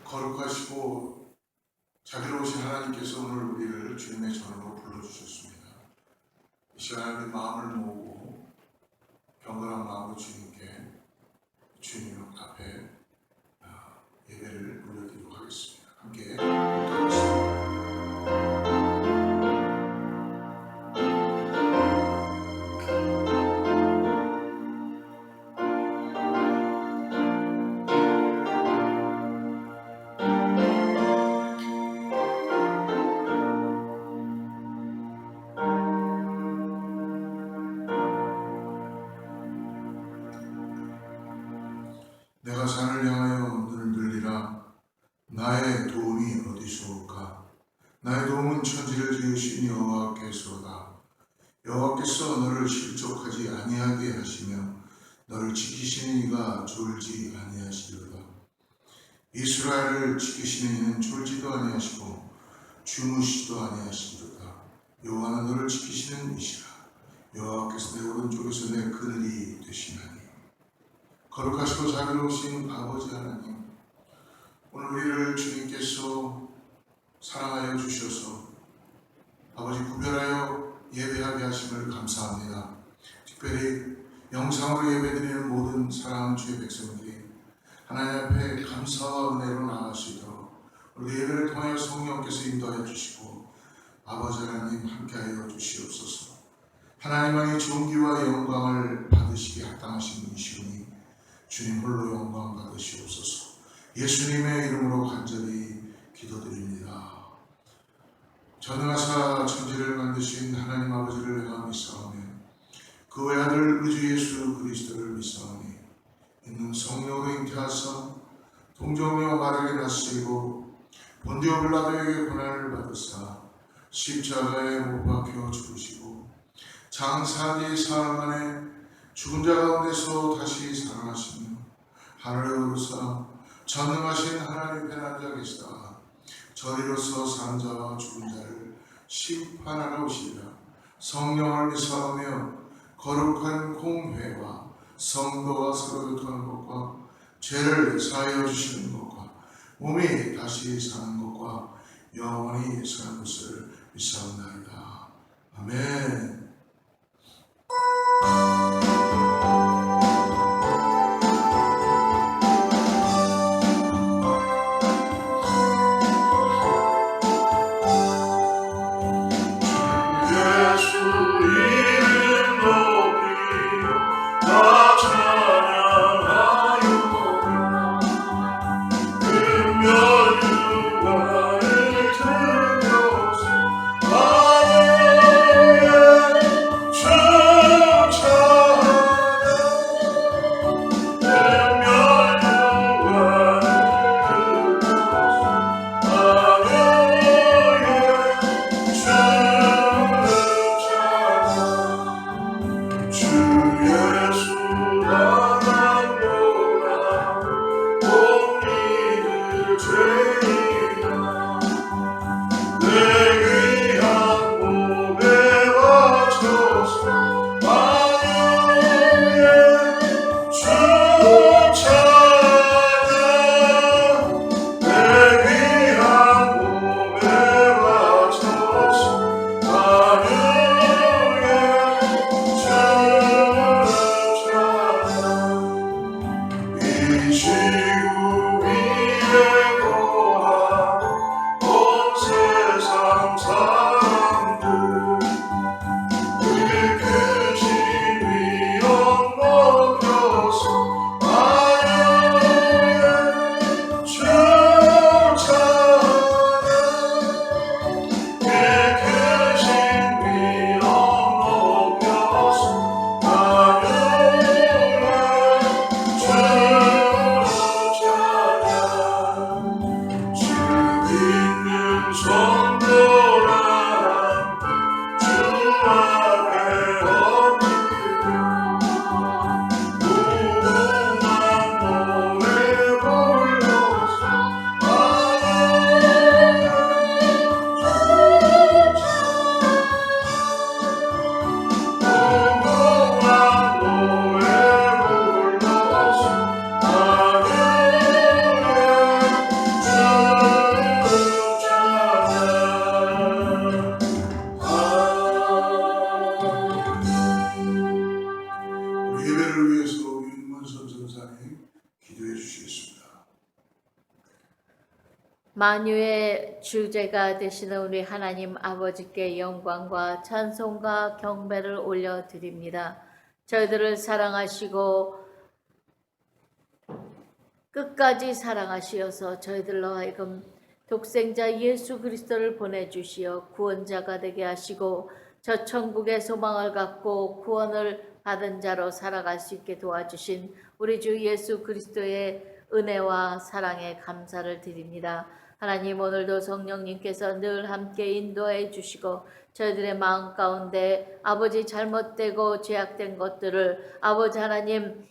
거룩하시고 자비로우신 하나님께서 오늘 우리를 주님의 전으로 불러주셨습니다. 이 시간에 우리 마음을 모으고 경건한 마음으로 주님 앞에 예배를 올려드리도록 하겠습니다. 함께 기도하겠습니다. 내가 산을 향하여 눈을 들리라. 나의 도움이 어디서 올까? 나의 도움은 천지를 지으신 여호와께서다. 여호와께서 너를 실족하지 아니하게 하시며 너를 지키시는 이가 졸지 아니하시리로다. 이스라엘을 지키시는 이는 졸지도 아니하시고 주무시지도 아니하시리로다. 여호와는 너를 지키시는 이시라. 여호와께서 내 오른쪽에서 내 그늘이 되시나니. 거룩하시고 자비로우신 아버지 하나님, 오늘 우리를 주님께서 사랑하여 주셔서 아버지 구별하여 예배하게 하심을 감사합니다. 특별히 영상으로 예배드리는 모든 사랑하는 주의 백성들이 하나님 앞에 감사와 은혜로 나아갈 수 있도록 우리 예배를 통하여 성령께서 인도하여 주시고 아버지 하나님 함께하여 주시옵소서. 하나님만이 존귀와 영광을 받으시기에 합당하신 분이시오니 주님 홀로 영광 받으시옵소서. 예수님의 이름으로 간절히 기도드립니다. 전능하사 천지를 만드신 하나님 아버지를 내가 믿사오며 그 외아들 우주 예수 그리스도를 믿사오니 있는 성령으로 잉태하사 동정녀 마리아에게 나시고 본디오 빌라도에게 고난을 받으사 십자가에 못 박혀 죽으시고 장사뒤 사흘 만에 죽은 자 가운데서 다시 살아나시며 하늘에 오르사 전능하신 하나님 편에 앉아 계시다가 저리로서 사는 자와 죽은 자를 심판하러 오시리라. 성령을 믿사오며 거룩한 공회와 성도와 서로 교통하는 것과 죄를 사하여 주시는 것과 몸이 다시 사는 것과 영원히 사는 것을 믿사옵나이다. 아멘. Hallelujah. 예배를 위해서 윤문선 전사님 기도해 주시겠습니다. 만유의 주제가 되시는 우리 하나님 아버지께 영광과 찬송과 경배를 올려드립니다. 저희들을 사랑하시고 끝까지 사랑하시어서 저희들로 하여금 독생자 예수 그리스도를 보내주시어 구원자가 되게 하시고 저 천국의 소망을 갖고 구원을 받은 자로 살아갈 수 있게 도와주신 우리 주 예수 그리스도의 은혜와 사랑에 감사를 드립니다. 하나님, 오늘도 성령님께서 늘 함께 인도해 주시고 저희들의 마음 가운데 아버지 잘못되고 죄악된 것들을 아버지 하나님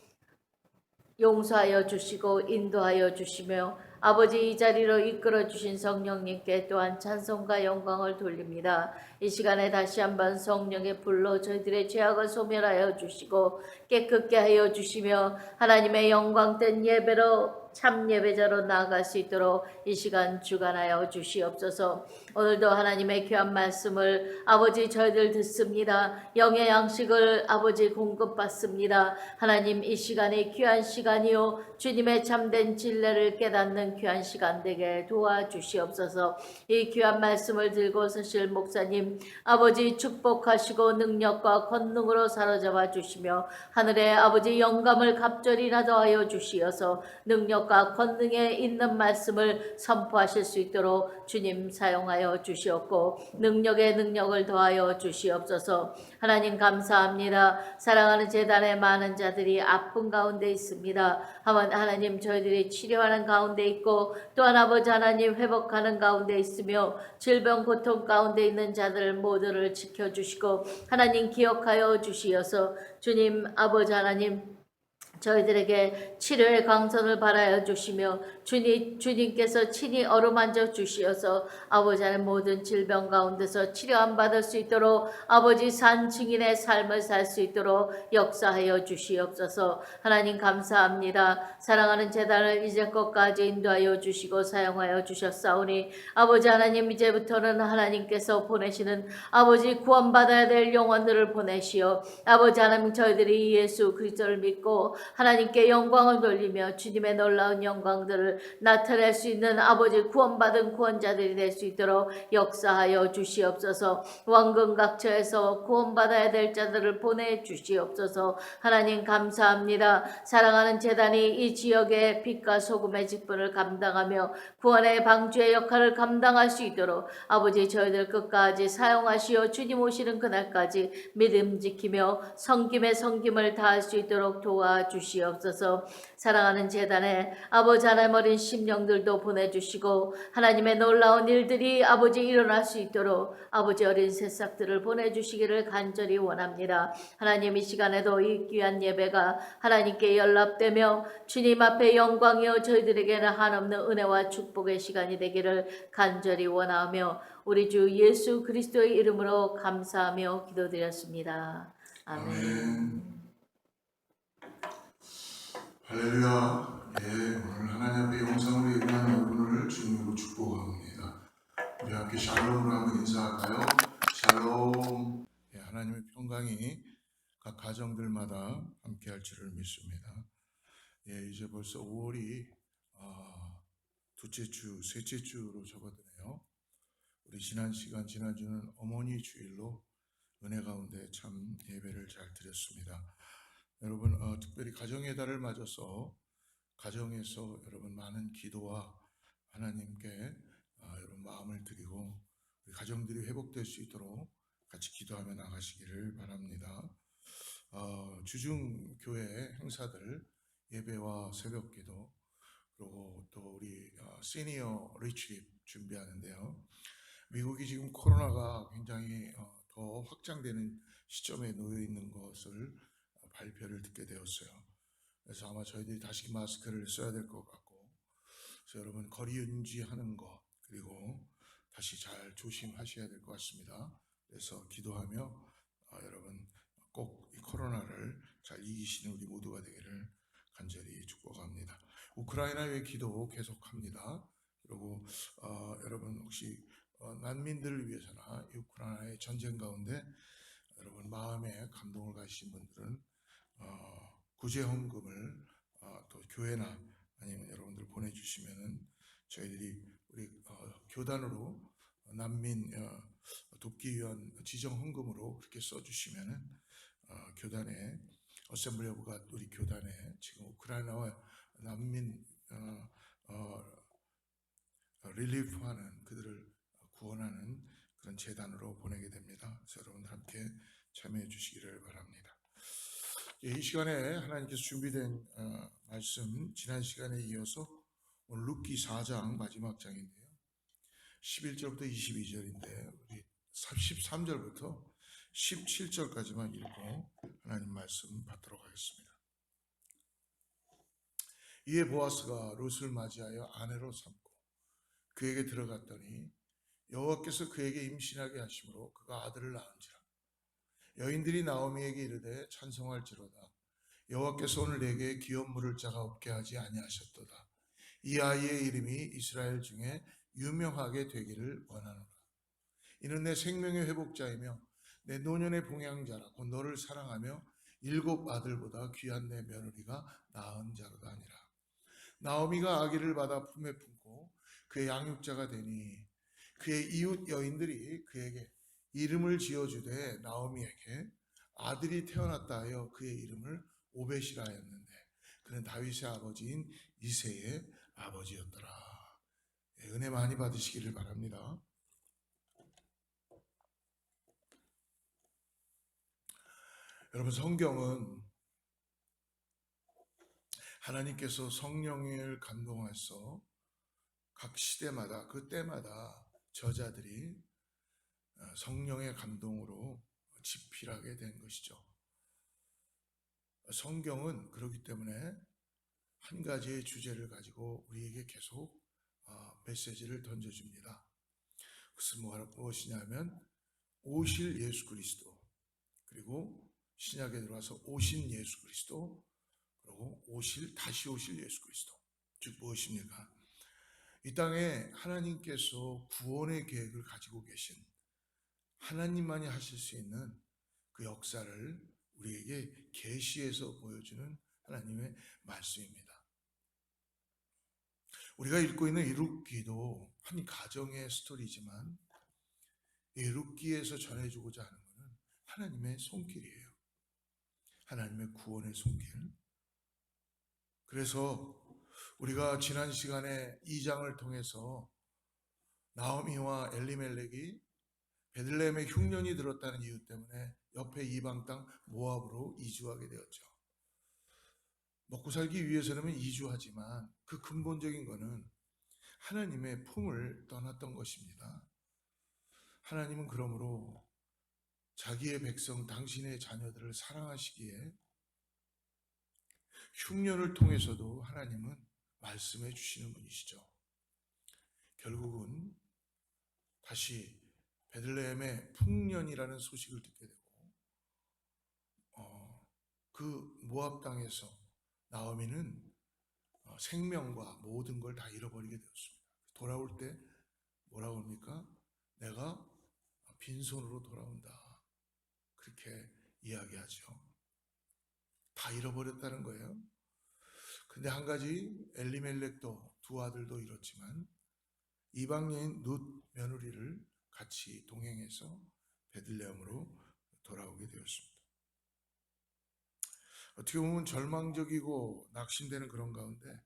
용서하여 주시고 인도하여 주시며 아버지 이 자리로 이끌어 주신 성령님께 또한 찬송과 영광을 돌립니다. 이 시간에 다시 한번 성령의 불로 저희들의 죄악을 소멸하여 주시고 깨끗게 하여 주시며 하나님의 영광된 예배로 참 예배자로 나아갈 수 있도록 이 시간 주관하여 주시옵소서. 오늘도 하나님의 귀한 말씀을 아버지 저희들 듣습니다. 영의 양식을 아버지 공급받습니다. 하나님, 이 시간이 귀한 시간이요 주님의 참된 진리를 깨닫는 귀한 시간 되게 도와주시옵소서. 이 귀한 말씀을 들고 서실 목사님 아버지 축복하시고 능력과 권능으로 사로잡아 주시며 하늘의 아버지 영감을 갑절이 나더하여 주시어서 능력과 권능에 있는 말씀을 선포하실 수 있도록 주님 사용하여 주시옵고 능력에 능력을 더하여 주시옵소서. 하나님 감사합니다. 사랑하는 재단의 많은 자들이 아픈 가운데 있습니다. 하나님, 저희들이 치료하는 가운데 있고 또한 아버지 하나님 회복하는 가운데 있으며 질병 고통 가운데 있는 자들 모두를 지켜주시고 하나님 기억하여 주시어서 주님 아버지 하나님 저희들에게 치료의 강선을 바라여 주시며 주님께서 친히 어루만져 주시어서 아버지 하나님 모든 질병 가운데서 치료함 받을 수 있도록 아버지 산 증인의 삶을 살 수 있도록 역사하여 주시옵소서. 하나님 감사합니다. 사랑하는 재단을 이제껏까지 인도하여 주시고 사용하여 주셨사오니 아버지 하나님 이제부터는 하나님께서 보내시는 아버지 구원받아야 될 영혼들을 보내시어 아버지 하나님 저희들이 예수 그리스도를 믿고 하나님께 영광을 돌리며 주님의 놀라운 영광들을 나타낼 수 있는 아버지 구원받은 구원자들이 될 수 있도록 역사하여 주시옵소서. 왕궁각처에서 구원받아야 될 자들을 보내주시옵소서. 하나님 감사합니다. 사랑하는 재단이 이 지역의 빛과 소금의 직분을 감당하며 구원의 방주의 역할을 감당할 수 있도록 아버지 저희들 끝까지 사용하시어 주님 오시는 그날까지 믿음 지키며 성김의 성김을 다할 수 있도록 도와주시옵소서. 사랑하는 재단에 아버지 하나님 어린 심령들도 보내주시고 하나님의 놀라운 일들이 아버지 일어날 수 있도록 아버지 어린 새싹들을 보내주시기를 간절히 원합니다. 하나님 이 시간에도 이 귀한 예배가 하나님께 연락되며 주님 앞에 영광이요 저희들에게는 한없는 은혜와 축복의 시간이 되기를 간절히 원하며 우리 주 예수 그리스도의 이름으로 감사하며 기도드렸습니다. 아멘. 할렐루야. 오늘 하나님 앞에 영상으로 예배한 여러분을 주님으로 축복합니다. 우리 함께 샬롬으로 한번 인사할까요? 샬롬. 하나님의 평강이 각 가정들마다 함께할 줄을 믿습니다. 이제 벌써 5월이 둘째 주, 셋째 주로 접어드네요. 우리 지난주는 어머니 주일로 은혜 가운데 참 예배를 잘 드렸습니다. 여러분 특별히 가정의 달을 맞아서 가정에서 여러분 많은 기도와 하나님께 여러분 마음을 드리고 우리 가정들이 회복될 수 있도록 같이 기도하며 나가시기를 바랍니다. 주중 교회 행사들 예배와 새벽기도 그리고 또 우리 시니어 리트릿 준비하는데요. 미국이 지금 코로나가 굉장히 더 확장되는 시점에 놓여 있는 것을 발표를 듣게 되었어요. 그래서 아마 저희들이 다시 마스크를 써야 될 것 같고, 그래서 여러분 거리 유지하는 것 그리고 다시 잘 조심하셔야 될 것 같습니다. 그래서 기도하며 여러분 꼭 이 코로나를 잘 이기시는 우리 모두가 되기를 간절히 축복합니다. 우크라이나의 기도 계속합니다. 그리고 여러분 혹시 난민들을 위해서나 우크라이나의 전쟁 가운데 여러분 마음에 감동을 가지신 분들은 구제 헌금을 또 교회나 아니면 여러분들 보내주시면은 저희들이 우리 교단으로 난민 돕기 위한 지정 헌금으로 그렇게 써주시면은 교단에 어셈블리 오브가 우리 교단에 지금 우크라이나와 난민 릴리프하는 그들을 구원하는 그런 재단으로 보내게 됩니다. 그래서 여러분들 함께 참여해 주시기를 바랍니다. 이 시간에 하나님께서 준비된 말씀 지난 시간에 이어서 오늘 룻기 4장 마지막 장인데요. 11절부터 22절인데 우리 13절부터 17절까지만 읽고 하나님 말씀 받도록 하겠습니다. 이에 보아스가 룻을 맞이하여 아내로 삼고 그에게 들어갔더니 여호와께서 그에게 임신하게 하심으로 그가 아들을 낳은지라. 여인들이 나오미에게 이르되 찬송할지로다. 여호와께서 오늘 내게 기업 물을 자가 없게 하지 아니하셨도다. 이 아이의 이름이 이스라엘 중에 유명하게 되기를 원하노라. 이는 내 생명의 회복자이며 내 노년의 봉양자라. 곧 너를 사랑하며 7 아들보다 귀한 내 며느리가 낳은 자로다 하니라. 나오미가 아기를 받아 품에 품고 그의 양육자가 되니 그의 이웃 여인들이 그에게 이름을 지어주되 나오미에게 아들이 태어났다 하여 그의 이름을 오벳이라 하였는데 그는 다윗의 아버지인 이새의 아버지였더라. 은혜 많이 받으시기를 바랍니다. 여러분, 성경은 하나님께서 성령을 감동해서 각 시대마다 그 때마다 저자들이 성령의 감동으로 집필하게 된 것이죠. 성경은 그렇기 때문에 한 가지의 주제를 가지고 우리에게 계속 메시지를 던져줍니다. 그것은 무엇이냐면 오실 예수 그리스도, 그리고 신약에 들어와서 오신 예수 그리스도, 그리고 다시 오실 예수 그리스도. 즉 무엇입니까? 이 땅에 하나님께서 구원의 계획을 가지고 계신, 하나님만이 하실 수 있는 그 역사를 우리에게 계시해서 보여주는 하나님의 말씀입니다. 우리가 읽고 있는 이 룻기도 한 가정의 스토리지만 이 룻기에서 전해주고자 하는 것은 하나님의 손길이에요. 하나님의 구원의 손길. 그래서 우리가 지난 시간에 2장을 통해서 나오미와 엘리멜렉이 베들레헴에 흉년이 들었다는 이유 때문에 옆에 이방 땅 모압으로 이주하게 되었죠. 먹고 살기 위해서는 이주하지만 그 근본적인 것은 하나님의 품을 떠났던 것입니다. 하나님은 그러므로 자기의 백성, 당신의 자녀들을 사랑하시기에 흉년을 통해서도 하나님은 말씀해 주시는 분이시죠. 결국은 다시 베들레헴의 풍년이라는 소식을 듣게 되고 그 모압 땅에서 나오미는 생명과 모든 걸 다 잃어버리게 되었습니다. 돌아올 때 뭐라고 합니까? 내가 빈손으로 돌아온다. 그렇게 이야기하죠. 다 잃어버렸다는 거예요. 근데 한 가지, 엘리멜렉도 2 아들도 잃었지만 이방여인 룻 며느리를 같이 동행해서 베들레헴으로 돌아오게 되었습니다. 어떻게 보면 절망적이고 낙심되는 그런 가운데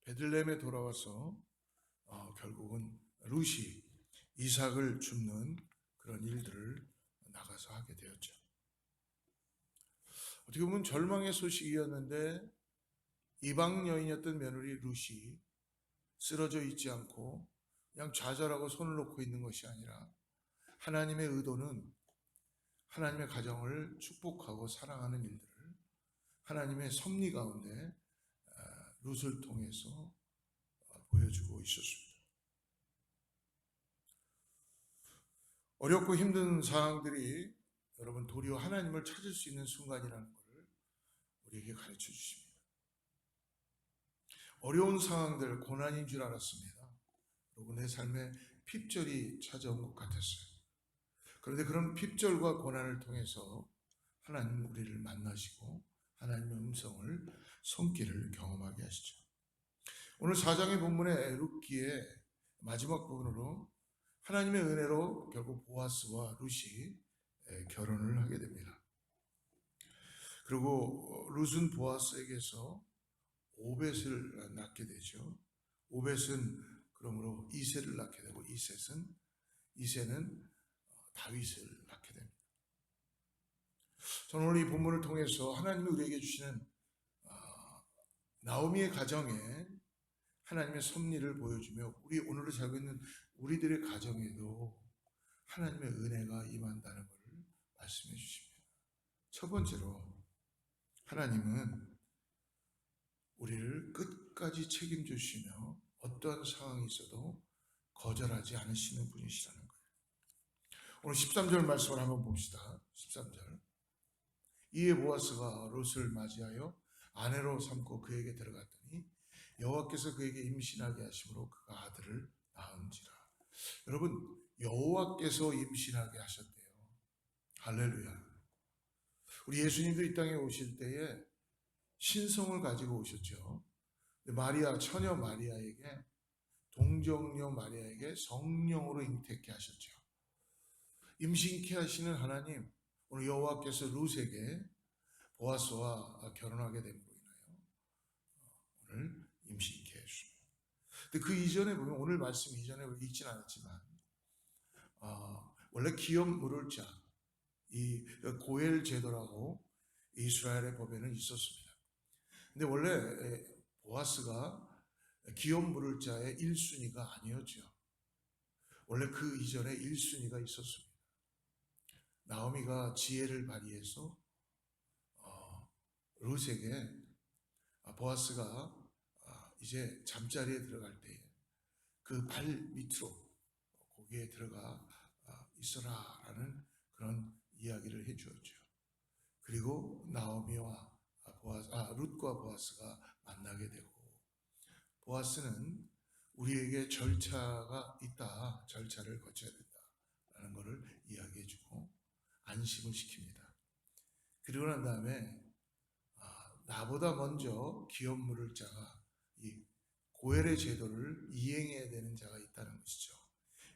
베들레헴에 돌아와서 결국은 룻이 이삭을 줍는 그런 일들을 나가서 하게 되었죠. 어떻게 보면 절망의 소식이었는데 이방 여인이었던 며느리 룻이 쓰러져 있지 않고 그냥 좌절하고 손을 놓고 있는 것이 아니라 하나님의 의도는 하나님의 가정을 축복하고 사랑하는 일들을 하나님의 섭리 가운데 룻을 통해서 보여주고 있었습니다. 어렵고 힘든 상황들이 여러분 도리어 하나님을 찾을 수 있는 순간이라는 것을 우리에게 가르쳐 주십니다. 어려운 상황들, 고난인 줄 알았습니다. 그리고 내 삶에 핍절이 찾아온 것 같았어요. 그런데 그런 핍절과 고난을 통해서 하나님 우리를 만나시고 하나님의 음성을 손길을 경험하게 하시죠. 오늘 4장의 본문의 룻기의 마지막 부분으로 하나님의 은혜로 결국 보아스와 룻이 결혼을 하게 됩니다. 그리고 룻은 보아스에게서 오벳을 낳게 되죠. 오벳은 그러므로 이새를 낳게 되고 이새는 다윗을 낳게 됩니다. 저는 오늘 이 본문을 통해서 하나님이 우리에게 주시는 나오미의 가정에 하나님의 섭리를 보여주며 우리 오늘을 살고 있는 우리들의 가정에도 하나님의 은혜가 임한다는 것을 말씀해 주십니다. 첫 번째로 하나님은 우리를 끝까지 책임져 주시며 어떠한 상황이 있어도 거절하지 않으시는 분이시라는 거예요. 오늘 13절 말씀을 한번 봅시다. 13절. 이에 보아스가 롯을 맞이하여 아내로 삼고 그에게 들어갔더니 여호와께서 그에게 임신하게 하심으로 그가 아들을 낳은지라. 여러분, 여호와께서 임신하게 하셨대요. 할렐루야. 우리 예수님도 이 땅에 오실 때에 신성을 가지고 오셨죠. 마리아, 처녀 마리아에게, 동정녀 마리아에게 성령으로 잉태케 하셨죠. 임신케 하시는 하나님, 오늘 여호와께서 룻에게 보아스와 결혼하게 됨으로 인하여 오늘 임신케 해주십니다. 근데 그 이전에 보면, 오늘 말씀 이전에 읽진 않았지만 원래 기업 물을 자, 이 고엘 제도라고 이스라엘의 법에는 있었습니다. 근데 원래 보아스가 기업 물을 자의 1순위가 아니었죠. 원래 그 이전에 1순위가 있었습니다. 나오미가 지혜를 발휘해서 룻에게 보아스가 이제 잠자리에 들어갈 때에 그 발 밑으로 거기에 들어가 있어라라는 그런 이야기를 해주었죠. 그리고 나오미와 룻과 보아스가 만나게 되고, 보아스는 우리에게 절차가 있다, 절차를 거쳐야 된다라는 것을 이야기해주고 안심을 시킵니다. 그리고 난 다음에 나보다 먼저 기업 물을 자가 이 고엘의 제도를 이행해야 되는 자가 있다는 것이죠.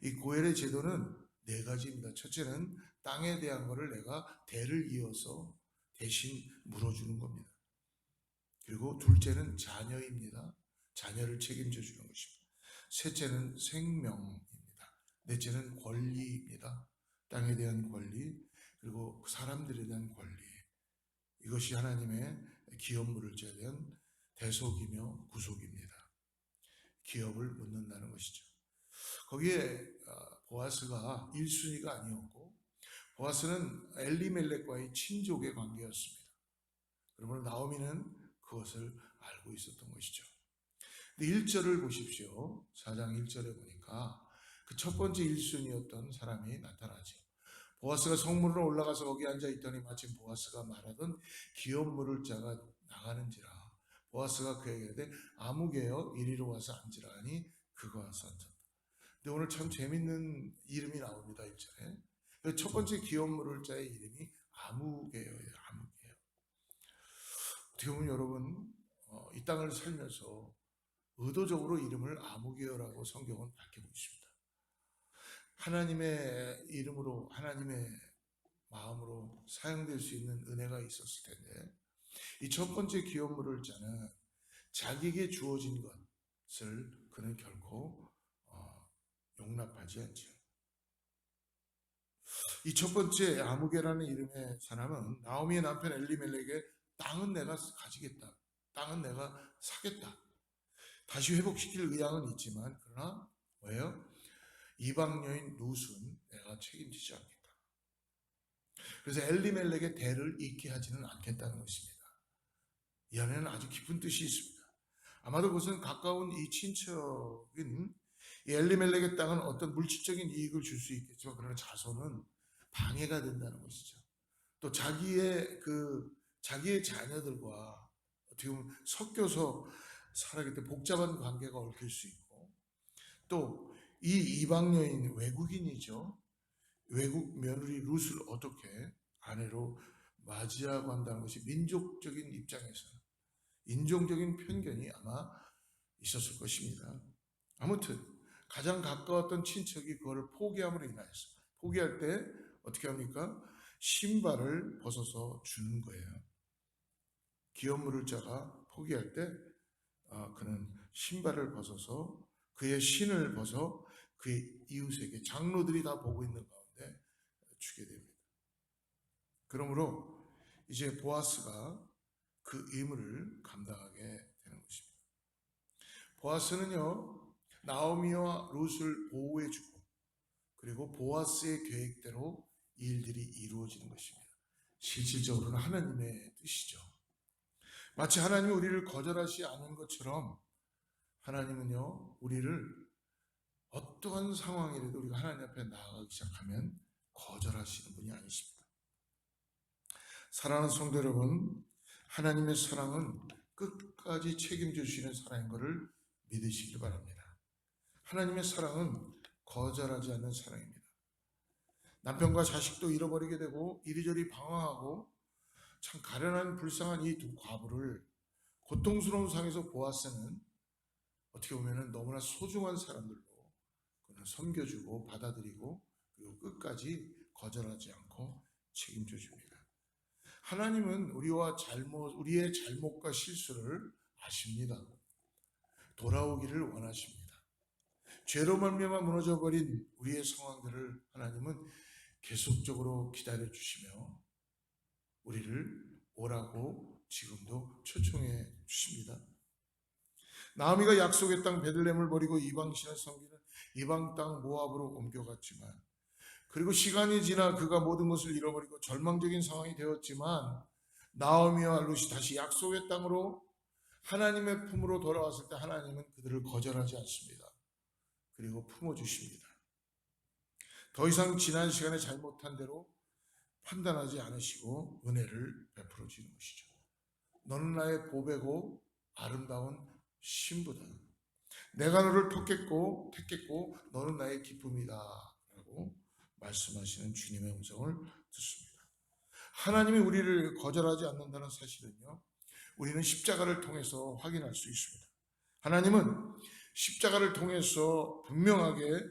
이 고엘의 제도는 네 가지입니다. 첫째는 땅에 대한 것을 내가 대를 이어서 대신 물어주는 겁니다. 그리고 둘째는 자녀입니다. 자녀를 책임져 주는 것입니다. 셋째는 생명입니다. 넷째는 권리입니다. 땅에 대한 권리, 그리고 사람들에 대한 권리. 이것이 하나님의 기업 물을 자에 대한 대속이며 구속입니다. 기업을 묻는다는 것이죠. 거기에 보아스가 1순위가 아니었고, 보아스는 엘리멜렉과의 친족의 관계였습니다. 그러므로 나오미는 그것을 알고 있었던 것이죠. 근데 1절을 보십시오. 4장 1절에 보니까 그 첫 번째 1순위였던 사람이 나타나죠. 보아스가 성문으로 올라가서 거기 앉아 있더니 마침 보아스가 말하던 기업 물을 자가 나가는지라. 보아스가 그에게 이르되 아무개여 이리로 와서 앉으라 하니 그가 와서 앉았다. 근데 오늘 참 재밌는 이름이 나옵니다. 1절에. 첫 번째 기업 물을 자의 이름이 아무개여예요. 아무개여. 어떻게 보면 여러분, 이 땅을 살면서 의도적으로 이름을 아무개여라고 성경은 밝히고 있습니다. 하나님의 이름으로, 하나님의 마음으로 사용될 수 있는 은혜가 있었을 텐데, 이 첫 번째 기업 물을 자는 자기에게 주어진 것을 그는 결코 용납하지 않죠. 이 첫 번째 아무개라는 이름의 사람은 나오미의 남편 엘리멜렉에게 땅은 내가 가지겠다, 땅은 내가 사겠다, 다시 회복시킬 의향은 있지만, 그러나 왜요? 이방 여인 룻은 내가 책임지지 않겠다. 그래서 엘리멜렉의 대를 잇게 하지는 않겠다는 것입니다. 이 안에는 아주 깊은 뜻이 있습니다. 아마도 그것은 가까운 이 친척인 이 엘리멜렉의 땅은 어떤 물질적인 이익을 줄 수 있겠지만, 그러나 자손은 방해가 된다는 것이죠. 또 자기의 자녀들과 어떻게 보면 섞여서 살아가기 때문에 복잡한 관계가 얽힐 수 있고, 또 이 이방 여인, 외국인이죠. 외국 며느리 룻을 어떻게 아내로 맞이라고 한다는 것이 민족적인 입장에서 인종적인 편견이 아마 있었을 것입니다. 아무튼 가장 가까웠던 친척이 그걸 포기함으로 인하여서 포기할 때 어떻게 합니까? 신발을 벗어서 주는 거예요. 기업 물을 자가 포기할 때 그는 신발을 벗어서 그의 신을 벗어 그의 이웃에게 장로들이 다 보고 있는 가운데 주게 됩니다. 그러므로 이제 보아스가 그 의무를 감당하게 되는 것입니다. 보아스는요, 나오미와 룻을 보호해주고 그리고 보아스의 계획대로 이 일들이 이루어지는 것입니다. 실질적으로는 하나님의 뜻이죠. 마치 하나님이 우리를 거절하지 않은 것처럼 하나님은요, 우리를 어떠한 상황이라도 우리가 하나님 앞에 나아가기 시작하면 거절하시는 분이 아니십니다. 사랑하는 성도 여러분, 하나님의 사랑은 끝까지 책임져 주시는 사랑인 것을 믿으시길 바랍니다. 하나님의 사랑은 거절하지 않는 사랑입니다. 남편과 자식도 잃어버리게 되고 이리저리 방황하고 참 가련한 불쌍한 이 두 과부를 고통스러운 상에서 보아스는 어떻게 보면 너무나 소중한 사람들로 그는 섬겨주고 받아들이고 그리고 끝까지 거절하지 않고 책임져 줍니다. 하나님은 우리의 잘못과 실수를 아십니다. 돌아오기를 원하십니다. 죄로 말미암아 무너져버린 우리의 상황들을 하나님은 계속적으로 기다려 주시며 우리를 오라고 지금도 초청해 주십니다. 나오미가 약속의 땅 베들레헴을 버리고 이방신을 섬기는 이방 땅 모압으로 옮겨갔지만 그리고 시간이 지나 그가 모든 것을 잃어버리고 절망적인 상황이 되었지만 나오미와 룻이 다시 약속의 땅으로 하나님의 품으로 돌아왔을 때 하나님은 그들을 거절하지 않습니다. 그리고 품어주십니다. 더 이상 지난 시간에 잘못한 대로 판단하지 않으시고 은혜를 베풀어 주는 것이죠. 너는 나의 보배고 아름다운 신부다. 내가 너를 택했고 너는 나의 기쁨이다 라고 말씀하시는 주님의 음성을 듣습니다. 하나님이 우리를 거절하지 않는다는 사실은요, 우리는 십자가를 통해서 확인할 수 있습니다. 하나님은 십자가를 통해서 분명하게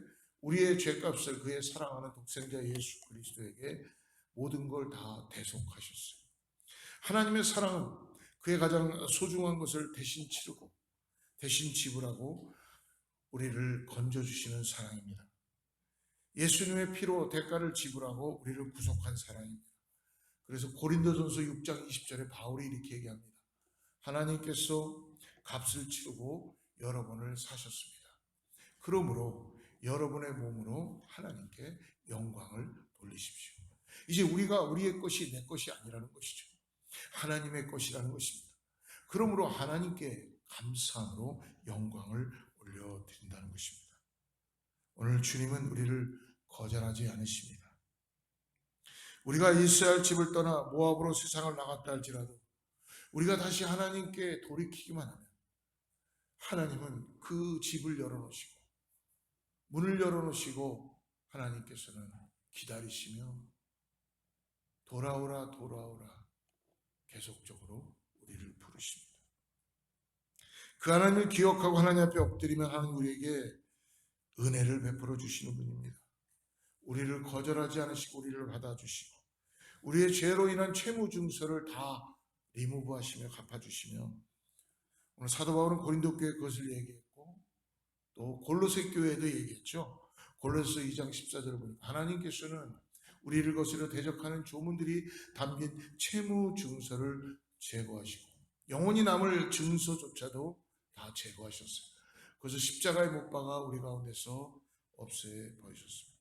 우리의 죄값을 그의 사랑하는 독생자 예수 그리스도에게 모든 걸 다 대속하셨어요. 하나님의 사랑은 그의 가장 소중한 것을 대신 치르고 대신 지불하고 우리를 건져주시는 사랑입니다. 예수님의 피로 대가를 지불하고 우리를 구속한 사랑입니다. 그래서 고린도전서 6장 20절에 바울이 이렇게 얘기합니다. 하나님께서 값을 치르고 여러분을 사셨습니다. 그러므로 여러분의 몸으로 하나님께 영광을 돌리십시오. 이제 우리의 것이 내 것이 아니라는 것이죠. 하나님의 것이라는 것입니다. 그러므로 하나님께 감사함으로 영광을 올려드린다는 것입니다. 오늘 주님은 우리를 거절하지 않으십니다. 우리가 이스라엘 집을 떠나 모압으로 세상을 나갔다 할지라도 우리가 다시 하나님께 돌이키기만 하면 하나님은 그 집을 열어놓으시고 문을 열어놓으시고 하나님께서는 기다리시며 돌아오라 계속적으로 우리를 부르십니다. 그 하나님을 기억하고 하나님 앞에 엎드리면 하나님 우리에게 은혜를 베풀어 주시는 분입니다. 우리를 거절하지 않으시고 우리를 받아주시고 우리의 죄로 인한 채무 증서를 다 리무브하시며 갚아주시며 오늘 사도 바울은 고린도 교회 그것을 얘기했고 또 골로새 교회도 얘기했죠. 골로새 2장 14절을 보니까 하나님께서는 우리를 거스려 대적하는 조문들이 담긴 채무 증서를 제거하시고 영원히 남을 증서조차도 다 제거하셨어요. 그래서 십자가에 못 박아 우리 가운데서 없애 버리셨습니다.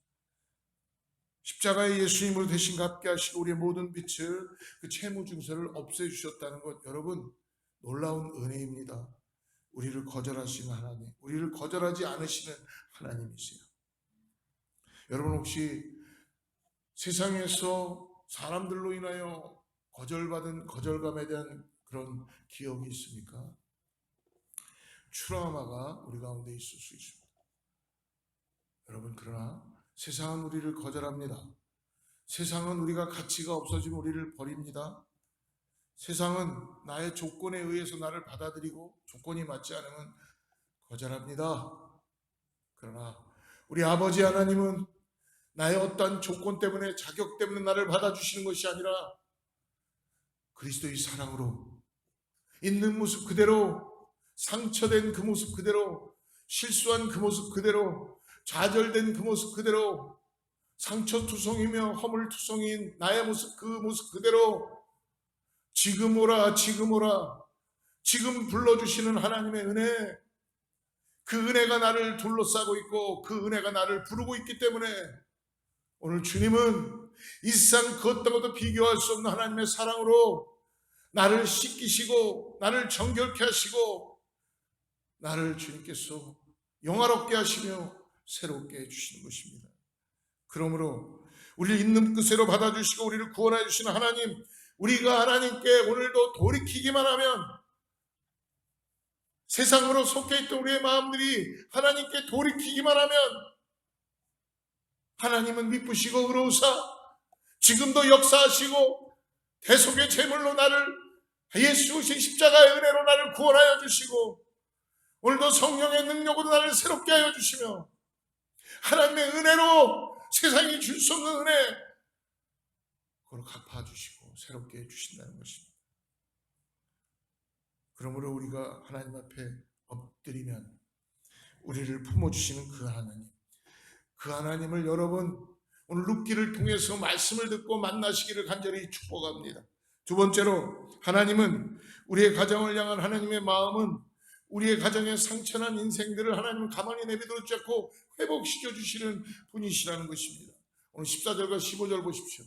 십자가에 예수님으로 대신 갚게 하시고 우리의 모든 빛을 그 채무 증서를 없애 주셨다는 것, 여러분 놀라운 은혜입니다. 우리를 거절하시는 하나님, 우리를 거절하지 않으시는 하나님이세요. 여러분 혹시 세상에서 사람들로 인하여 거절받은 거절감에 대한 그런 기억이 있습니까? 트라우마가 우리 가운데 있을 수 있습니다. 여러분 그러나 세상은 우리를 거절합니다. 세상은 우리가 가치가 없어지면 우리를 버립니다. 세상은 나의 조건에 의해서 나를 받아들이고 조건이 맞지 않으면 거절합니다. 그러나 우리 아버지 하나님은 나의 어떠한 조건 때문에, 자격 때문에 나를 받아주시는 것이 아니라 그리스도의 사랑으로 있는 모습 그대로, 상처된 그 모습 그대로, 실수한 그 모습 그대로, 좌절된 그 모습 그대로, 상처투성이며 허물투성인 나의 모습, 그 모습 그대로 지금 오라, 지금 오라, 지금 불러주시는 하나님의 은혜, 그 은혜가 나를 둘러싸고 있고 그 은혜가 나를 부르고 있기 때문에 오늘 주님은 이 세상 그 어떤 것도 비교할 수 없는 하나님의 사랑으로 나를 씻기시고 나를 정결케 하시고 나를 주님께서 영화롭게 하시며 새롭게 해주시는 것입니다. 그러므로 우리를 있는 그대로 받아주시고 우리를 구원해 주시는 하나님, 우리가 하나님께 오늘도 돌이키기만 하면, 세상으로 속해 있던 우리의 마음들이 하나님께 돌이키기만 하면 하나님은 미쁘시고 의로우사 지금도 역사하시고 대속의 제물로 나를, 예수 오신 십자가의 은혜로 나를 구원하여 주시고 오늘도 성령의 능력으로 나를 새롭게 하여 주시며 하나님의 은혜로 세상이 줄 수 없는 은혜 그걸 갚아주시고 새롭게 해주신다는 것입니다. 그러므로 우리가 하나님 앞에 엎드리면 우리를 품어주시는 그 하나님, 그 하나님을 여러분 오늘 룻기를 통해서 말씀을 듣고 만나시기를 간절히 축복합니다. 두 번째로, 하나님은 우리의 가정을 향한 하나님의 마음은 우리의 가정의 상처난 인생들을 하나님은 가만히 내버려두지 않고 회복시켜 주시는 분이시라는 것입니다. 오늘 14절과 15절 보십시오.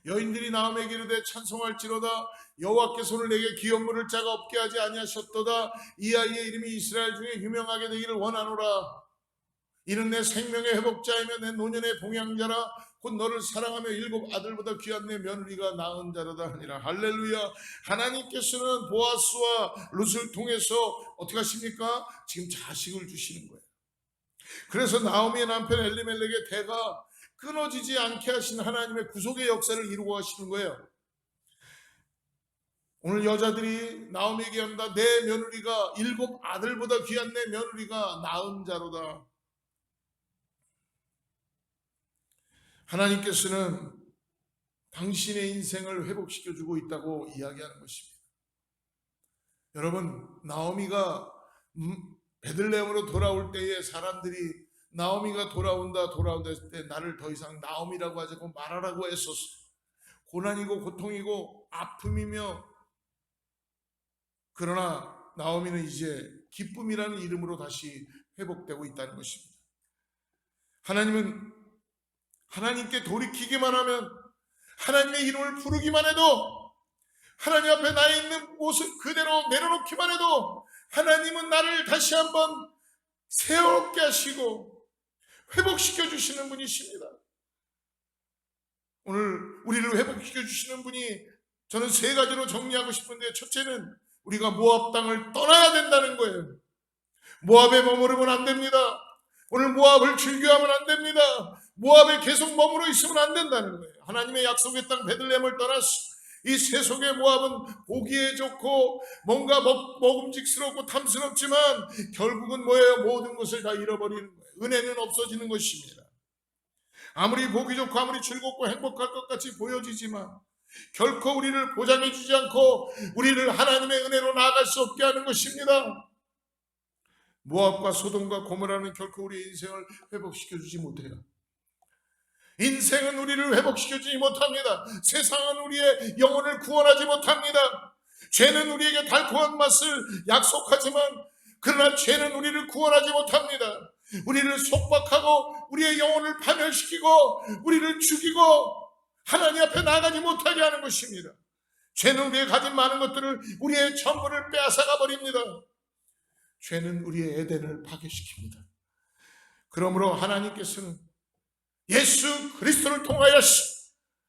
여인들이 나음에게 이르되 찬송할지로다 여호와께서 오늘 내게 기업 물을 자가 없게 하지 아니하셨도다. 이 아이의 이름이 이스라엘 중에 유명하게 되기를 원하노라. 이는 내 생명의 회복자이며 내 노년의 봉양자라. 곧 너를 사랑하며 7 아들보다 귀한 내 며느리가 낳은 자로다 하니라. 할렐루야. 하나님께서는 보아스와 룻을 통해서 어떻게 하십니까? 지금 자식을 주시는 거예요. 그래서 나오미의 남편 엘리멜렉의 대가 끊어지지 않게 하신 하나님의 구속의 역사를 이루고 하시는 거예요. 오늘 여자들이 나오미에게 합니다. 내 며느리가 7 아들보다 귀한 내 며느리가 낳은 자로다. 하나님께서는 당신의 인생을 회복시켜주고 있다고 이야기하는 것입니다. 여러분, 나오미가 베들레헴으로 돌아올 때에 사람들이 나오미가 돌아온다 했을 때 나를 더 이상 나오미라고 하지 않고 말하라고 했었어요. 고난이고 고통이고 아픔이며, 그러나 나오미는 이제 기쁨이라는 이름으로 다시 회복되고 있다는 것입니다. 하나님은 하나님께 돌이키기만 하면, 하나님의 이름을 부르기만 해도, 하나님 앞에 나 있는 모습 그대로 내려놓기만 해도 하나님은 나를 다시 한번 새롭게 하시고 회복시켜 주시는 분이십니다. 오늘 우리를 회복시켜 주시는 분이, 저는 3가지로 정리하고 싶은데, 첫째는 우리가 모압 땅을 떠나야 된다는 거예요. 모압에 머무르면 안 됩니다. 오늘 모압을 즐겨하면 안 됩니다. 모압에 계속 머무르 있으면 안 된다는 거예요. 하나님의 약속의 땅 베들레헴을 떠나서 이 세속의 모압은 보기에 좋고 뭔가 먹음직스럽고 탐스럽지만 결국은 뭐예요? 모든 것을 다 잃어버리는 거예요. 은혜는 없어지는 것입니다. 아무리 보기 좋고 아무리 즐겁고 행복할 것 같이 보여지지만 결코 우리를 보장해 주지 않고 우리를 하나님의 은혜로 나아갈 수 없게 하는 것입니다. 모압과 소돔과 고모라는 결코 우리의 인생을 회복시켜주지 못해요. 인생은 우리를 회복시켜주지 못합니다. 세상은 우리의 영혼을 구원하지 못합니다. 죄는 우리에게 달콤한 맛을 약속하지만 그러나 죄는 우리를 구원하지 못합니다. 우리를 속박하고 우리의 영혼을 파멸시키고 우리를 죽이고 하나님 앞에 나가지 못하게 하는 것입니다. 죄는 우리의 가진 많은 것들을, 우리의 전부를 빼앗아가 버립니다. 죄는 우리의 에덴을 파괴시킵니다. 그러므로 하나님께서는 예수 그리스도를 통하여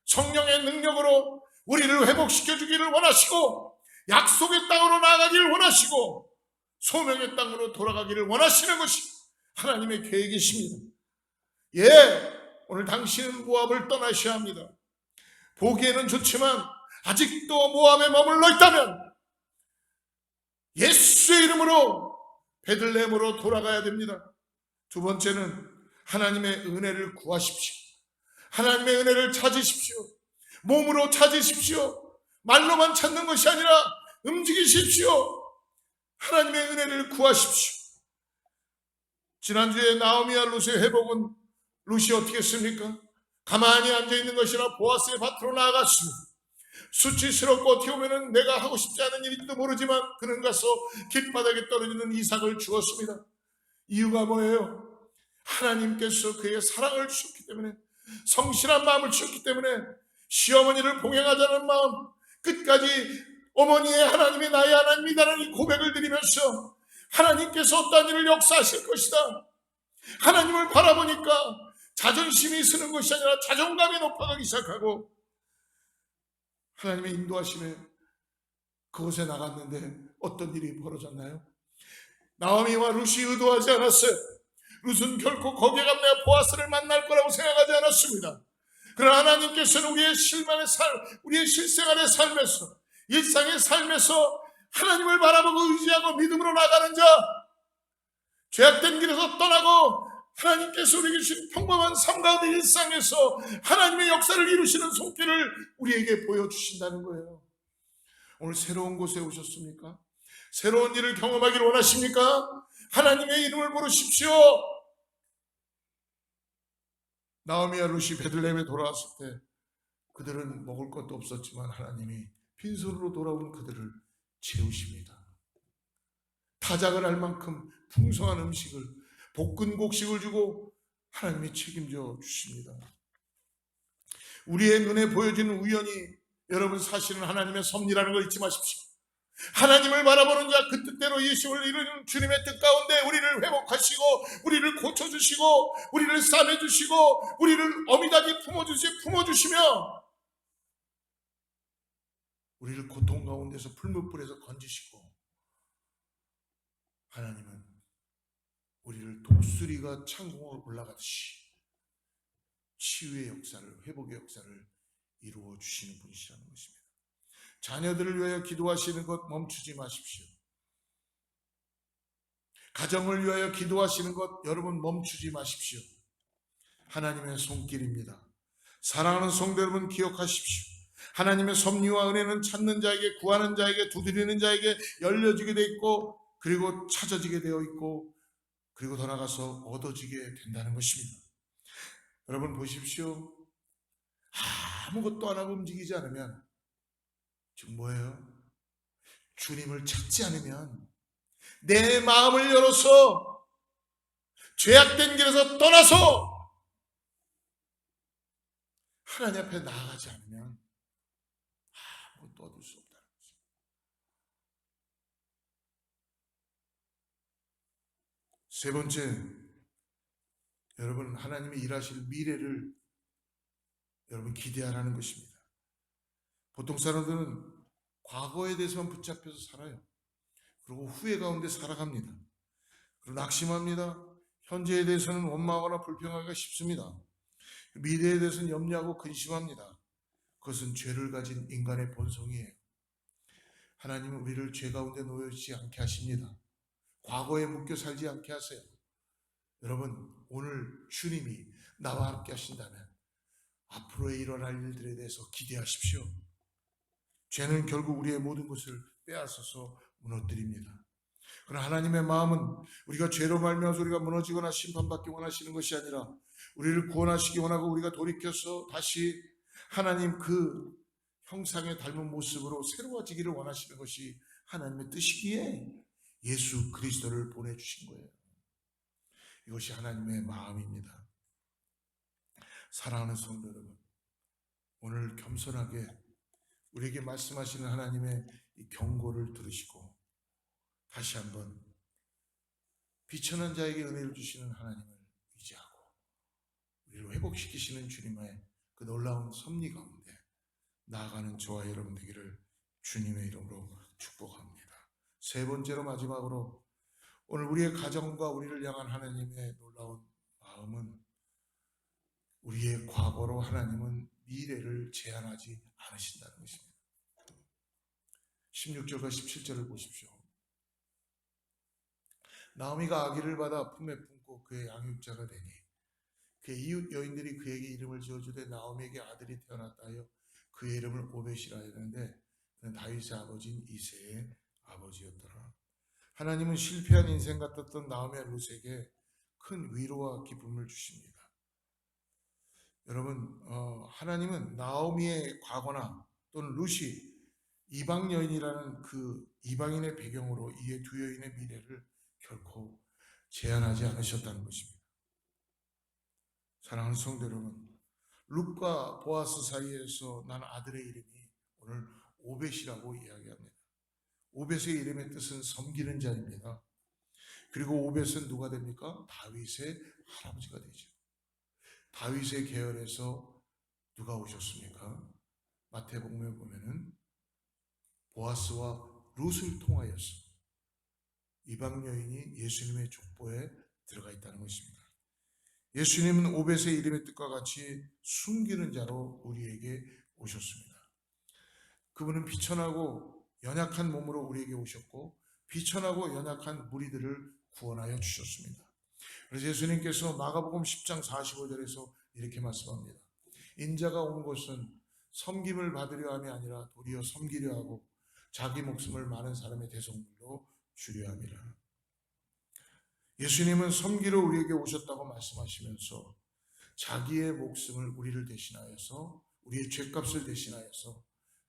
성령의 능력으로 우리를 회복시켜 주기를 원하시고 약속의 땅으로 나아가기를 원하시고 소명의 땅으로 돌아가기를 원하시는 것이 하나님의 계획이십니다. 오늘 당신은 모압을 떠나셔야 합니다. 보기에는 좋지만 아직도 모압에 머물러 있다면 예수의 이름으로 베들레헴으로 돌아가야 됩니다. 두 번째는 하나님의 은혜를 구하십시오. 하나님의 은혜를 찾으십시오. 몸으로 찾으십시오. 말로만 찾는 것이 아니라 움직이십시오. 하나님의 은혜를 구하십시오. 지난주에 나오미와 룻의 회복은 룻이 어떻게 했습니까? 가만히 앉아있는 것이라 보아스의 밭으로 나아갔습니다. 수치스럽고 어떻게 보면 내가 하고 싶지 않은 일인지도 모르지만 그는 가서 길바닥에 떨어지는 이삭을 주었습니다. 이유가 뭐예요? 하나님께서 그의 사랑을 주셨기 때문에, 성실한 마음을 주셨기 때문에, 시어머니를 봉행하자는 마음, 끝까지 어머니의 하나님이 나의 하나님이라는 이 고백을 드리면서 하나님께서 어떤 일을 역사하실 것이다. 하나님을 바라보니까 자존심이 쓰는 것이 아니라 자존감이 높아가기 시작하고 하나님의 인도하심에 그곳에 나갔는데 어떤 일이 벌어졌나요? 나오미와 룻이 의도하지 않았어요. 룻은 결코 거기에 가면 내가 보아스를 만날 거라고 생각하지 않았습니다. 그러나 하나님께서는 우리의 실망의 우리의 실생활의 삶에서, 일상의 삶에서 하나님을 바라보고 의지하고 믿음으로 나가는 자, 죄악된 길에서 떠나고 하나님께서 우리에게 주신 평범한 삶 가운데 일상에서 하나님의 역사를 이루시는 손길을 우리에게 보여주신다는 거예요. 오늘 새로운 곳에 오셨습니까? 새로운 일을 경험하기를 원하십니까? 하나님의 이름을 부르십시오. 나오미와 룻이 베들레헴에 돌아왔을 때 그들은 먹을 것도 없었지만 하나님이 빈손으로 돌아온 그들을 채우십니다. 타작을 할 만큼 풍성한 음식을, 볶은 곡식을 주고 하나님이 책임져 주십니다. 우리의 눈에 보여지는 우연이 여러분 사실은 하나님의 섭리라는 걸 잊지 마십시오. 하나님을 바라보는 자, 그 뜻대로 예수를 이루는 주님의 뜻 가운데 우리를 회복하시고 우리를 고쳐주시고 우리를 싸매주시고 우리를 어미다기 품어주시며 우리를 고통 가운데서 풀무불에서 건지시고, 하나님은 우리를 독수리가 창공으로 올라가듯이 치유의 역사를, 회복의 역사를 이루어 주시는 분이시라는 것입니다. 자녀들을 위하여 기도하시는 것 멈추지 마십시오. 가정을 위하여 기도하시는 것 여러분 멈추지 마십시오. 하나님의 손길입니다. 사랑하는 성도 여러분 기억하십시오. 하나님의 섭리와 은혜는 찾는 자에게, 구하는 자에게, 두드리는 자에게 열려지게 되어 있고, 그리고 찾아지게 되어 있고, 그리고 더 나아가서 얻어지게 된다는 것입니다. 여러분 보십시오. 아무것도 안 하고 움직이지 않으면 지금 뭐예요? 주님을 찾지 않으면, 내 마음을 열어서 죄악된 길에서 떠나서 하나님 앞에 나아가지 않으면 아무것도 얻을 수 없다는 것입니다. 세 번째, 여러분 하나님이 일하실 미래를 여러분 기대하라는 것입니다. 보통 사람들은 과거에 대해서만 붙잡혀서 살아요. 그리고 후회 가운데 살아갑니다. 그리고 낙심합니다. 현재에 대해서는 원망하거나 불평하기가 쉽습니다. 미래에 대해서는 염려하고 근심합니다. 그것은 죄를 가진 인간의 본성이에요. 하나님은 우리를 죄 가운데 놓여있지 않게 하십니다. 과거에 묶여 살지 않게 하세요. 여러분 오늘 주님이 나와 함께 하신다면 앞으로의 일어날 일들에 대해서 기대하십시오. 죄는 결국 우리의 모든 것을 빼앗아서 무너뜨립니다. 그러나 하나님의 마음은 우리가 죄로 말미암아서 우리가 무너지거나 심판받기 원하시는 것이 아니라 우리를 구원하시기 원하고 우리가 돌이켜서 다시 하나님 그 형상에 닮은 모습으로 새로워지기를 원하시는 것이 하나님의 뜻이기에 예수 그리스도를 보내주신 거예요. 이것이 하나님의 마음입니다. 사랑하는 성도 여러분, 오늘 겸손하게 우리에게 말씀하시는 하나님의 이 경고를 들으시고 다시 한번 비천한 자에게 은혜를 주시는 하나님을 의지하고 우리를 회복시키시는 주님의 그 놀라운 섭리 가운데 나아가는 저와 여러분 되기를 주님의 이름으로 축복합니다. 세 번째로 마지막으로 오늘 우리의 가정과 우리를 향한 하나님의 놀라운 마음은 우리의 과거로 하나님은 미래를 제한하지 않으신다는 것입니다. 16절과 17절을 보십시오. 나오미가 아기를 받아 품에 품고 그의 양육자가 되니 그의 이웃 여인들이 그에게 이름을 지어주되 나오미에게 아들이 태어났다 하여 그의 이름을 오벳이라 했는데 그는 다윗의 아버지인 이새의 아버지였더라. 하나님은 실패한 인생 같았던 나오미와 룻에게 큰 위로와 기쁨을 주십니다. 여러분, 하나님은 나오미의 과거나 또는 룻이 이방 여인이라는 그 이방인의 배경으로 이에 두 여인의 미래를 결코 제한하지 않으셨다는 것입니다. 사랑하는 성도 여러분, 룻과 보아스 사이에서 난 아들의 이름이 오늘 오벳이라고 이야기합니다. 오벳의 이름의 뜻은 섬기는 자입니다. 그리고 오벳은 누가 됩니까? 다윗의 할아버지가 되죠. 다윗의 계열에서 누가 오셨습니까? 마태복음에 보면은 보아스와 룻을 통하여서 이방 여인이 예수님의 족보에 들어가 있다는 것입니다. 예수님은 오벳의 이름의 뜻과 같이 숨기는 자로 우리에게 오셨습니다. 그분은 비천하고 연약한 몸으로 우리에게 오셨고 비천하고 연약한 무리들을 구원하여 주셨습니다. 그래서 예수님께서 마가복음 10장 45절에서 이렇게 말씀합니다. 인자가 온 것은 섬김을 받으려 함이 아니라 도리어 섬기려 하고 자기 목숨을 많은 사람의 대속물로 주려 함이라. 예수님은 섬기러 우리에게 오셨다고 말씀하시면서 자기의 목숨을 우리를 대신하여서 우리의 죄값을 대신하여서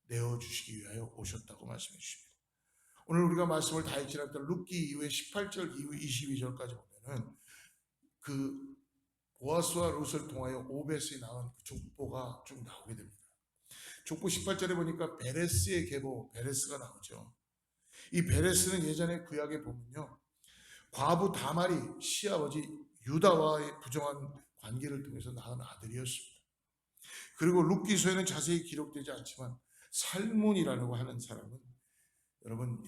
내어주시기 위하여 오셨다고 말씀해 주십니다. 오늘 우리가 말씀을 다 읽지 않았던 룻기 이후에 18절 이후 22절까지 보면은 그 보아스와 룻을 통하여 오벳이 낳은 그 족보가 쭉 나오게 됩니다. 족보 18절에 보니까 베레스의 계보 베레스가 나오죠. 이 베레스는 예전에 구약에 보면요, 과부 다말이 시아버지 유다와의 부정한 관계를 통해서 낳은 아들이었습니다. 그리고 룻기서에는 자세히 기록되지 않지만 살몬이라고 하는 사람은 여러분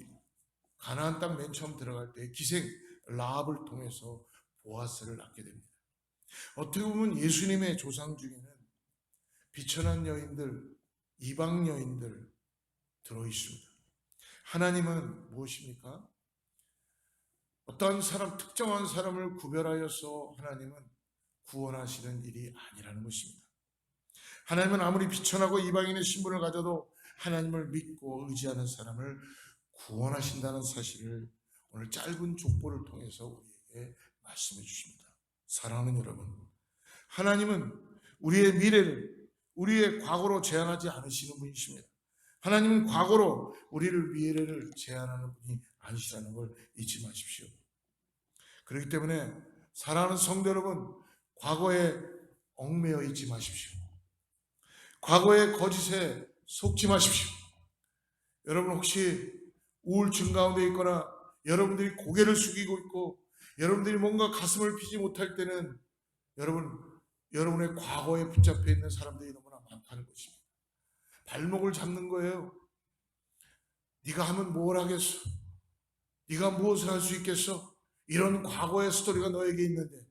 가나안 땅 맨 처음 들어갈 때 기생 라합을 통해서 보아스를 낳게 됩니다. 어떻게 보면 예수님의 조상 중에는 비천한 여인들, 이방 여인들 들어 있습니다. 하나님은 무엇입니까? 어떠한 사람, 특정한 사람을 구별하여서 하나님은 구원하시는 일이 아니라는 것입니다. 하나님은 아무리 비천하고 이방인의 신분을 가져도 하나님을 믿고 의지하는 사람을 구원하신다는 사실을 오늘 짧은 족보를 통해서 우리에게 말씀해 주십니다. 사랑하는 여러분, 하나님은 우리의 미래를 우리의 과거로 제한하지 않으시는 분이십니다. 하나님은 과거로 우리를 미래를 제한하는 분이 아니시라는 걸 잊지 마십시오. 그렇기 때문에 사랑하는 성도 여러분, 과거에 얽매여 있지 마십시오. 과거의 거짓에 속지 마십시오. 여러분 혹시 우울증 가운데 있거나 여러분들이 고개를 숙이고 있고 여러분들이 뭔가 가슴을 피지 못할 때는 여러분의 과거에 붙잡혀 있는 사람들이 너무나 많다는 것입니다. 발목을 잡는 거예요. 네가 하면 뭘 하겠어? 네가 무엇을 할 수 있겠어? 이런 과거의 스토리가 너에게 있는데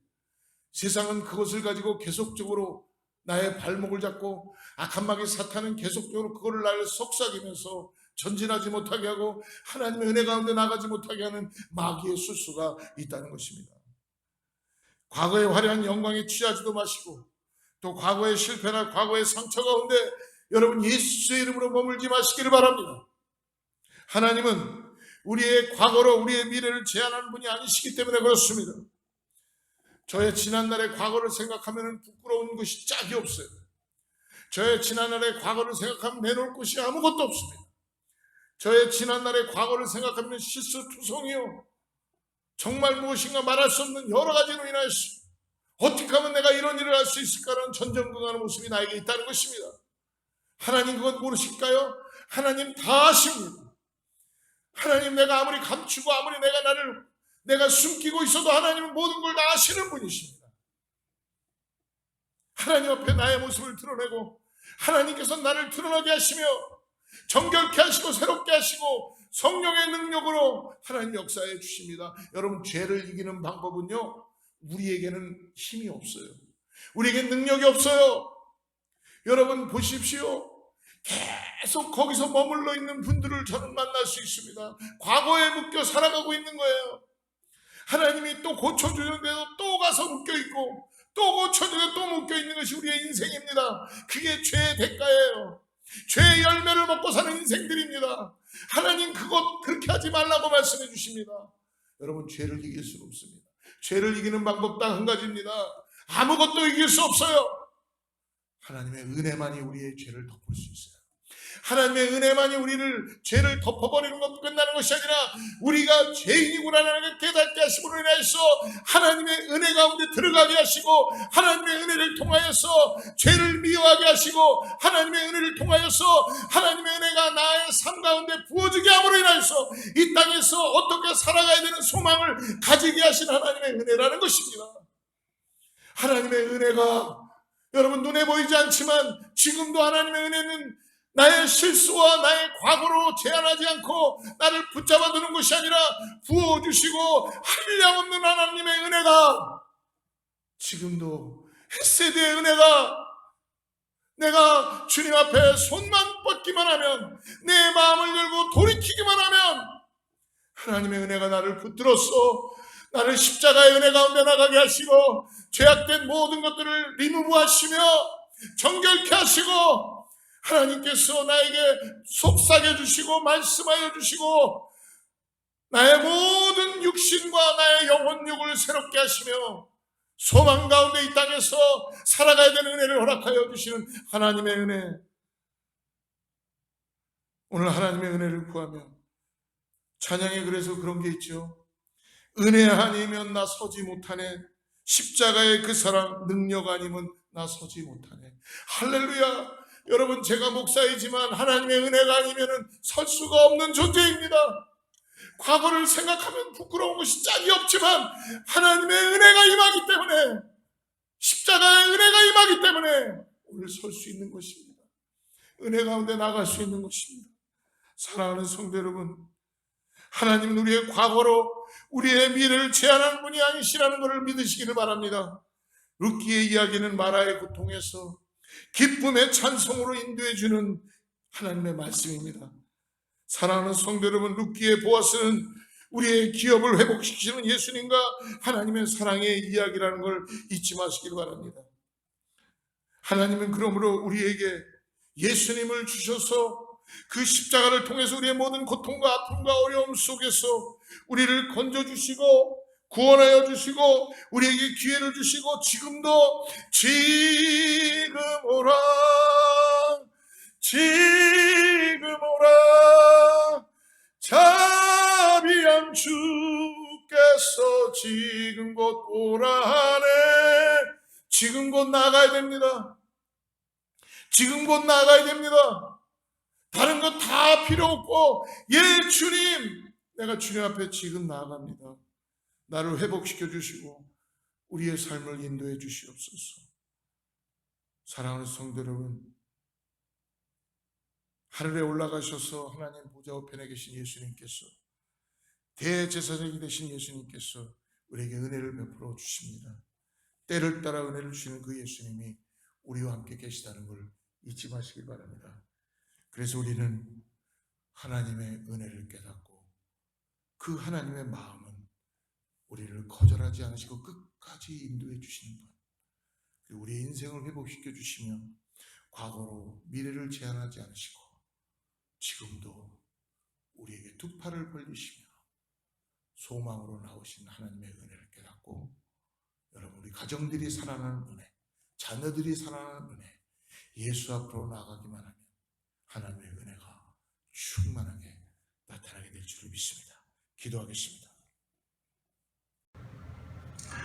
세상은 그것을 가지고 계속적으로 나의 발목을 잡고 악한 마귀 사탄은 계속적으로 그거를 나를 속삭이면서 전진하지 못하게 하고 하나님의 은혜 가운데 나가지 못하게 하는 마귀의 수수가 있다는 것입니다. 과거의 화려한 영광에 취하지도 마시고 또 과거의 실패나 과거의 상처 가운데 여러분 예수의 이름으로 머물지 마시기를 바랍니다. 하나님은 우리의 과거로 우리의 미래를 제한하는 분이 아니시기 때문에 그렇습니다. 저의 지난날의 과거를 생각하면 부끄러운 것이 짝이 없어요. 저의 지난날의 과거를 생각하면 내놓을 것이 아무것도 없습니다. 저의 지난날의 과거를 생각하면 실수투성이요, 정말 무엇인가 말할 수 없는 여러 가지로 인하여서 어떻게 하면 내가 이런 일을 할 수 있을까라는 전전긍긍하는 모습이 나에게 있다는 것입니다. 하나님 그것 모르실까요? 하나님 다 아십니다. 하나님 내가 아무리 감추고 아무리 내가 숨기고 있어도 하나님은 모든 걸 다 아시는 분이십니다. 하나님 앞에 나의 모습을 드러내고 하나님께서 나를 드러나게 하시며 정결케 하시고 새롭게 하시고 성령의 능력으로 하나님 역사해 주십니다. 여러분 죄를 이기는 방법은요, 우리에게는 힘이 없어요. 우리에게 능력이 없어요. 여러분 보십시오. 계속 거기서 머물러 있는 분들을 저는 만날 수 있습니다. 과거에 묶여 살아가고 있는 거예요. 하나님이 또 고쳐주는데도 또 가서 묶여있고 또 고쳐주는데 또 묶여있는 것이 우리의 인생입니다. 그게 죄의 대가예요. 죄의 열매를 먹고 사는 인생들입니다. 하나님 그것 그렇게 하지 말라고 말씀해 주십니다. 여러분 죄를 이길 수는 없습니다. 죄를 이기는 방법 딱 한 가지입니다. 아무것도 이길 수 없어요. 하나님의 은혜만이 우리의 죄를 덮을 수 있어요. 하나님의 은혜만이 우리를 죄를 덮어버리는 것도 끝나는 것이 아니라 우리가 죄인이구나라는 걸 깨닫게 하심으로 인해서 하나님의 은혜 가운데 들어가게 하시고 하나님의 은혜를 통하여서 죄를 미워하게 하시고 하나님의 은혜를 통하여서 하나님의 은혜가 나의 삶 가운데 부어지게 함으로 인하여서 이 땅에서 어떻게 살아가야 되는 소망을 가지게 하신 하나님의 은혜라는 것입니다. 하나님의 은혜가 여러분 눈에 보이지 않지만 지금도 하나님의 은혜는 나의 실수와 나의 과거로 제한하지 않고 나를 붙잡아 두는 것이 아니라 부어주시고 한량없는 하나님의 은혜가 지금도 헷세대의 은혜가 내가 주님 앞에 손만 뻗기만 하면 내 마음을 열고 돌이키기만 하면 하나님의 은혜가 나를 붙들어서 나를 십자가의 은혜 가운데 나가게 하시고 죄악된 모든 것들을 리무브하시며 정결케 하시고 하나님께서 나에게 속삭여 주시고 말씀하여 주시고 나의 모든 육신과 나의 영혼육을 새롭게 하시며 소망 가운데 이 땅에서 살아가야 되는 은혜를 허락하여 주시는 하나님의 은혜. 오늘 하나님의 은혜를 구하며 찬양에 그래서 그런 게 있죠. 은혜 아니면 나 서지 못하네. 십자가의 그 사랑 능력 아니면 나 서지 못하네. 할렐루야. 여러분 제가 목사이지만 하나님의 은혜가 아니면 설 수가 없는 존재입니다. 과거를 생각하면 부끄러운 것이 짝이 없지만 하나님의 은혜가 임하기 때문에 십자가의 은혜가 임하기 때문에 오늘 설 수 있는 것입니다. 은혜 가운데 나갈 수 있는 것입니다. 사랑하는 성도 여러분, 하나님은 우리의 과거로 우리의 미래를 제한하는 분이 아니시라는 것을 믿으시기를 바랍니다. 룻기의 이야기는 마라의 고통에서 기쁨의 찬송으로 인도해주는 하나님의 말씀입니다. 사랑하는 성도 여러분, 룻기의 보아스는 우리의 기업을 회복시키는 예수님과 하나님의 사랑의 이야기라는 걸 잊지 마시길 바랍니다. 하나님은 그러므로 우리에게 예수님을 주셔서 그 십자가를 통해서 우리의 모든 고통과 아픔과 어려움 속에서 우리를 건져주시고 구원하여 주시고 우리에게 기회를 주시고 지금도 지금 오라 지금 오라 자비한 주께서 지금 곧 오라 하네. 지금 곧 나가야 됩니다. 지금 곧 나가야 됩니다. 다른 것 다 필요 없고 예 주님 내가 주님 앞에 지금 나아갑니다. 나를 회복시켜 주시고 우리의 삶을 인도해 주시옵소서. 사랑하는 성도 여러분, 하늘에 올라가셔서 하나님 보좌 우편에 계신 예수님께서 대제사장이 되신 예수님께서 우리에게 은혜를 베풀어 주십니다. 때를 따라 은혜를 주시는 그 예수님이 우리와 함께 계시다는 걸 잊지 마시길 바랍니다. 그래서 우리는 하나님의 은혜를 깨닫고 그 하나님의 마음은 우리를 거절하지 않으시고 끝까지 인도해 주시는 분, 그리고 우리의 인생을 회복시켜 주시며 과거로 미래를 제한하지 않으시고 지금도 우리에게 두 팔을 벌리시며 소망으로 나오신 하나님의 은혜를 깨닫고 여러분 우리 가정들이 살아나는 은혜, 자녀들이 살아나는 은혜, 예수 앞으로 나아가기만 하면 하나님의 은혜가 충만하게 나타나게 될 줄을 믿습니다. 기도하겠습니다.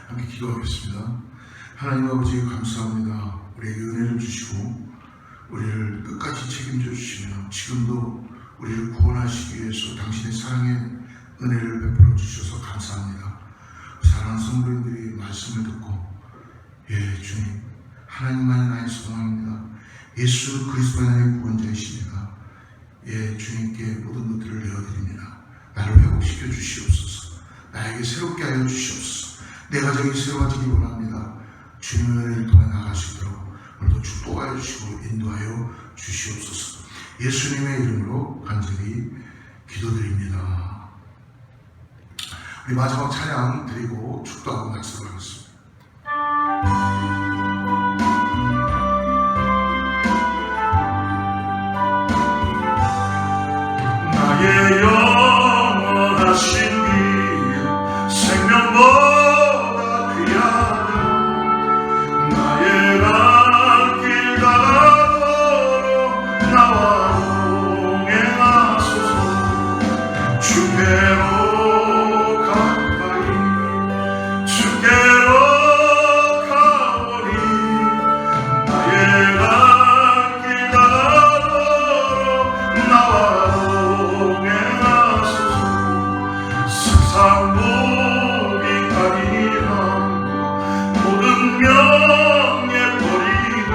함께 기도하겠습니다. 하나님 아버지 감사합니다. 우리에게 은혜를 주시고 우리를 끝까지 책임져 주시며 지금도 우리를 구원하시기 위해서 당신의 사랑의 은혜를 베풀어 주셔서 감사합니다. 사랑하는 성도님들이 말씀을 듣고 예 주님 하나님만이 나의 소망입니다. 예수 그리스도의 나의 구원자이십니다. 예 주님께 모든 것들을 내어드립니다. 나를 회복시켜 주시옵소서. 나에게 새롭게 하여 주시옵소서. 내 가정이 새로워지기 원합니다. 주님의 은혜를 통해 나갈 수 있도록 오늘도 축복하여 주시고 인도하여 주시옵소서. 예수님의 이름으로 간절히 기도드립니다. 우리 마지막 찬양 드리고 축도하고 약속하겠습니다. 나의 영원하신 길 생명보다 귀하다. 나의 갈 길 가도록 나와 동행하소서. 주께로 가까이 주께로 가오리. 나의 갈 길 가도록 나와 동행하소서. 세상 복이 아니라 모든 명예 버리고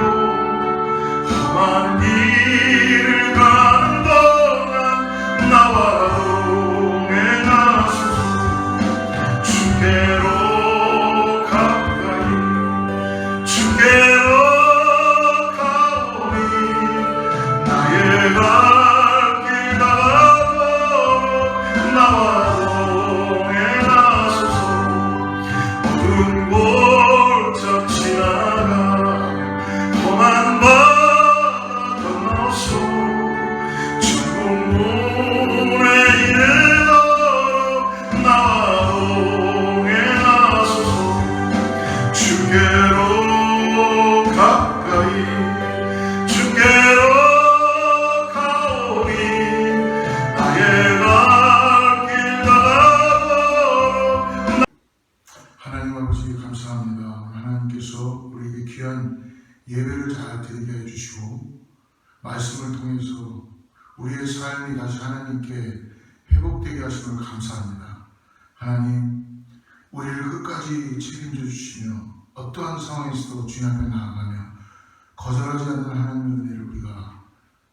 험한 길을 가는 동안 나와 동행하소서. 주께로 가까이 주께로 가오리. 나의 갈 길 가도록 나와 동행하소서. 어두운 골짜 지나가 험한 바다 건너서 죽은 문에 이르도록 나와 동행하소서. 주께로 가까이 주께로 가오리. 나의 갈 길 가도록. 하나님 아버지 감사합니다. 하나님께서 우리에게 귀한 예배를 잘 드리게 해주시고 말씀을 통해서 우리의 삶이 다시 하나님께 회복되게 하심을 감사합니다. 하나님, 우리를 끝까지 책임져 주시며 어떠한 상황에서도 주님 앞에 나아가며 거절하지 않는 하나님의 은혜를 우리가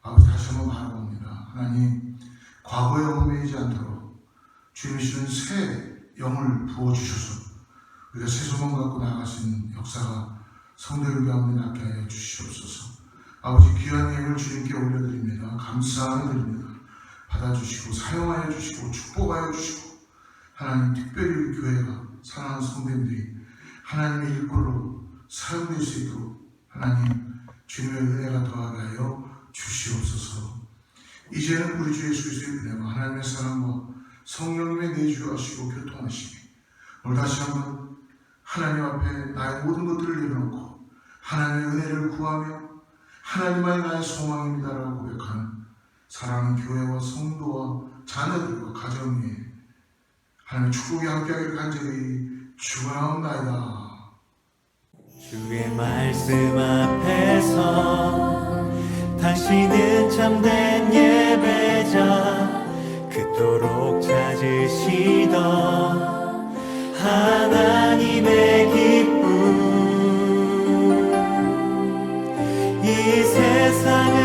아버지 다시 한번 바라봅니다. 하나님, 과거에 얽매이지 않도록 주님 주시는 새 영을 부어주셔서 우리가 새 소망 갖고 나아갈 수 있는 역사가 성도들 가운데 낫게 하여 주시옵소서. 아버지 귀한 예물 주님께 올려드립니다. 감사하며 드립니다. 받아주시고 사용하여 주시고 축복하여 주시고 하나님 특별히 우리 교회가 사랑하는 성도님들이 하나님의 일꾼으로 사용될 수 있도록 하나님 주님의 은혜가 더하게 하여 주시옵소서. 이제는 우리 주 예수 그리스도의 은혜와 하나님의 사랑과 성령님의 내주하시고 교통하시며 오늘 다시 한번 하나님 앞에 나의 모든 것들을 내려놓고 하나님의 은혜를 구하며 하나님만이 나의 소망입니다라고 고백하는 사랑하는 교회와 성도와 자녀들과 가정 위에 하나님의 축복이 함께하기를 간절히 축원하옵나이다. 주의 말씀 앞에서 당신은 참된 예배자 그토록 찾으시던 하나님의 기쁨 이 세상을